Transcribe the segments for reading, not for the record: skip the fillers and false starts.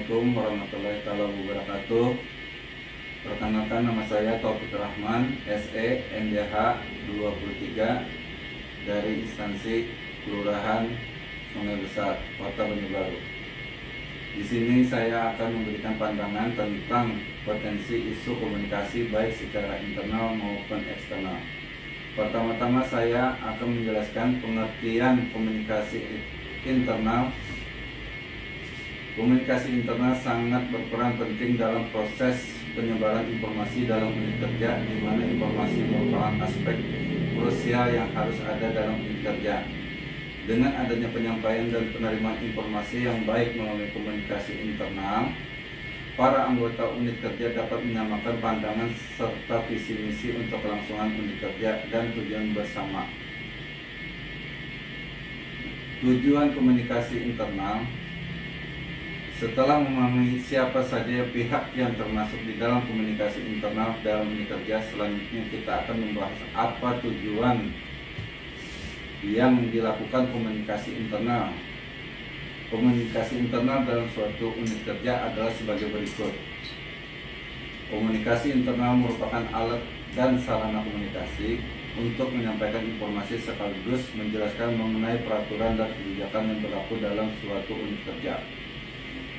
Assalamualaikum warahmatullahi wabarakatuh. Perkenalkan, nama saya Taufik Rahman, SE, NDH 23 dari instansi Kelurahan Sungai Besar, Kota Banjarbaru. Di sini saya akan memberikan pandangan tentang potensi isu komunikasi baik secara internal maupun eksternal. Pertama-tama saya akan menjelaskan pengertian komunikasi internal. Komunikasi internal sangat berperan penting dalam proses penyebaran informasi dalam unit kerja, di mana informasi merupakan aspek krusial yang harus ada dalam unit kerja. Dengan adanya penyampaian dan penerimaan informasi yang baik melalui komunikasi internal, para anggota unit kerja dapat menyamakan pandangan serta visi misi untuk kelangsungan unit kerja dan tujuan bersama. Tujuan komunikasi internal: setelah memahami siapa saja pihak yang termasuk di dalam komunikasi internal dalam unit kerja, selanjutnya kita akan membahas apa tujuan yang dilakukan komunikasi internal. Komunikasi internal dalam suatu unit kerja adalah sebagai berikut. Komunikasi internal merupakan alat dan sarana komunikasi untuk menyampaikan informasi sekaligus menjelaskan mengenai peraturan dan kebijakan yang berlaku dalam suatu unit kerja.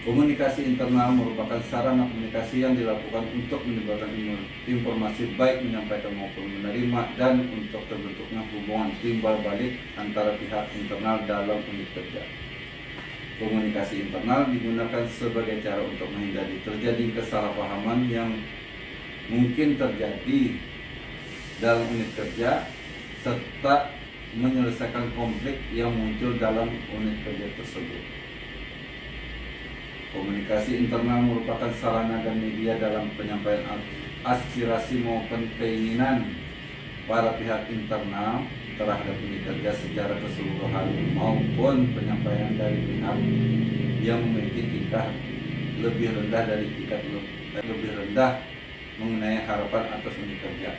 Komunikasi internal merupakan sarana komunikasi yang dilakukan untuk menyebarkan informasi baik menyampaikan maupun menerima, dan untuk terbentuknya hubungan timbal balik antara pihak internal dalam unit kerja. Komunikasi internal digunakan sebagai cara untuk menghindari terjadi kesalahpahaman yang mungkin terjadi dalam unit kerja serta menyelesaikan konflik yang muncul dalam unit kerja tersebut. Komunikasi internal merupakan sarana dan media dalam penyampaian aspirasi maupun keinginan para pihak internal terhadap unit kerja secara keseluruhan, maupun penyampaian dari pihak yang memiliki tingkat lebih rendah mengenai harapan atas unit kerja.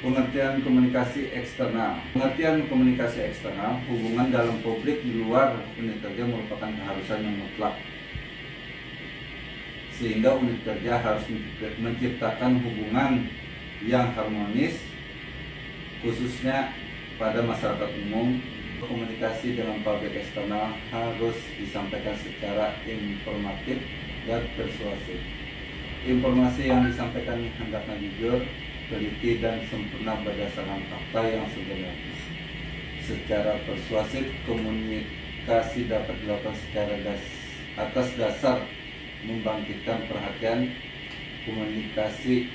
Pengertian komunikasi eksternal. Pengertian komunikasi eksternal: hubungan dalam publik di luar unit kerja merupakan keharusan yang mutlak, sehingga unit kerja harus menciptakan hubungan yang harmonis, khususnya pada masyarakat umum. Komunikasi dengan publik eksternal harus disampaikan secara informatif dan persuasif. Informasi yang disampaikan hendaknya jujur, teliti, dan sempurna berdasarkan fakta yang sebenarnya. Secara persuasif, komunikasi dapat dilakukan secara atas dasar membangkitkan perhatian komunikasi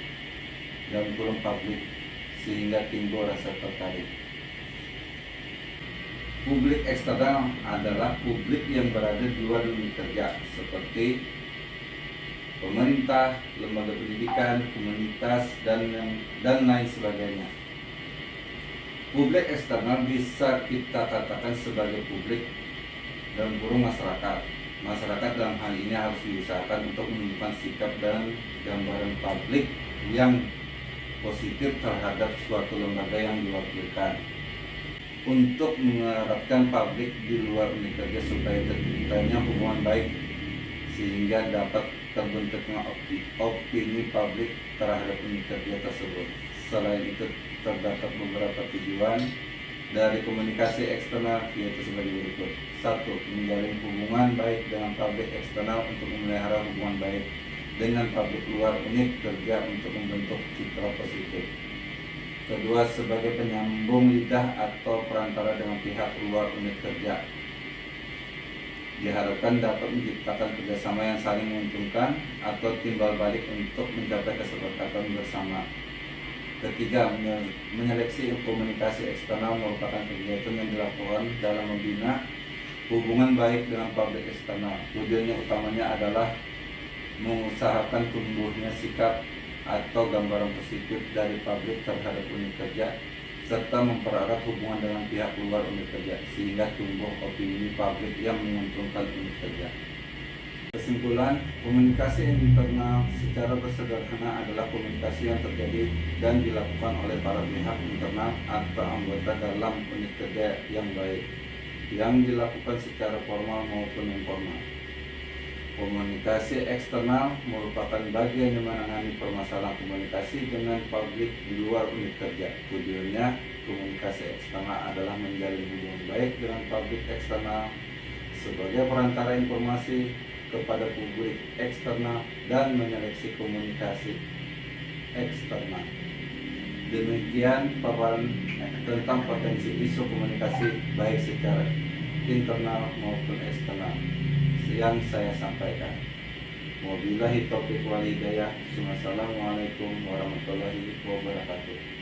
dalam kurung publik sehingga timbul rasa tertarik. Publik eksternal adalah publik yang berada di luar unit kerja, seperti pemerintah, lembaga pendidikan, komunitas, dan lain sebagainya. Publik eksternal bisa kita katakan sebagai publik dalam kurung masyarakat. Masyarakat dalam hal ini harus diusahakan untuk menunjukkan sikap dan gambaran publik yang positif terhadap suatu lembaga yang diwakilkan, untuk mengeratkan publik di luar unit kerja supaya terciptanya hubungan baik sehingga dapat terbentuknya opini publik terhadap unit kerja tersebut. Selain itu, terdapat beberapa tujuan dari komunikasi eksternal, yaitu sebagai berikut. 1. Menjalin hubungan baik dengan publik eksternal untuk memelihara hubungan baik dengan publik luar unit kerja untuk membentuk citra positif. Kedua, sebagai penyambung lidah atau perantara dengan pihak luar unit kerja, diharapkan dapat menciptakan kerjasama yang saling menguntungkan atau timbal balik untuk mencapai kesepakatan bersama. Ketiga, menyeleksi komunikasi eksternal merupakan kegiatan yang dilakukan dalam membina hubungan baik dengan publik eksternal. Tujuannya utamanya adalah mengusahakan tumbuhnya sikap atau gambaran positif dari publik terhadap unit kerja, serta mempererat hubungan dengan pihak luar unit kerja sehingga tumbuh opini publik yang menguntungkan unit kerja. Kesimpulan, komunikasi internal secara bersederhana adalah komunikasi yang terjadi dan dilakukan oleh para pihak internal atau anggota dalam unit kerja yang baik, yang dilakukan secara formal maupun informal. Komunikasi eksternal merupakan bagian yang menangani permasalahan komunikasi dengan publik di luar unit kerja. Tujuannya, komunikasi eksternal adalah menjalin hubungan baik dengan publik eksternal sebagai perantara informasi kepada publik eksternal dan menyeleksi komunikasi eksternal. Demikian paparan tentang potensi isu komunikasi baik secara internal maupun eksternal yang saya sampaikan. Wabillahi taufiq wal hidayah. Wassalamualaikum warahmatullahi wabarakatuh.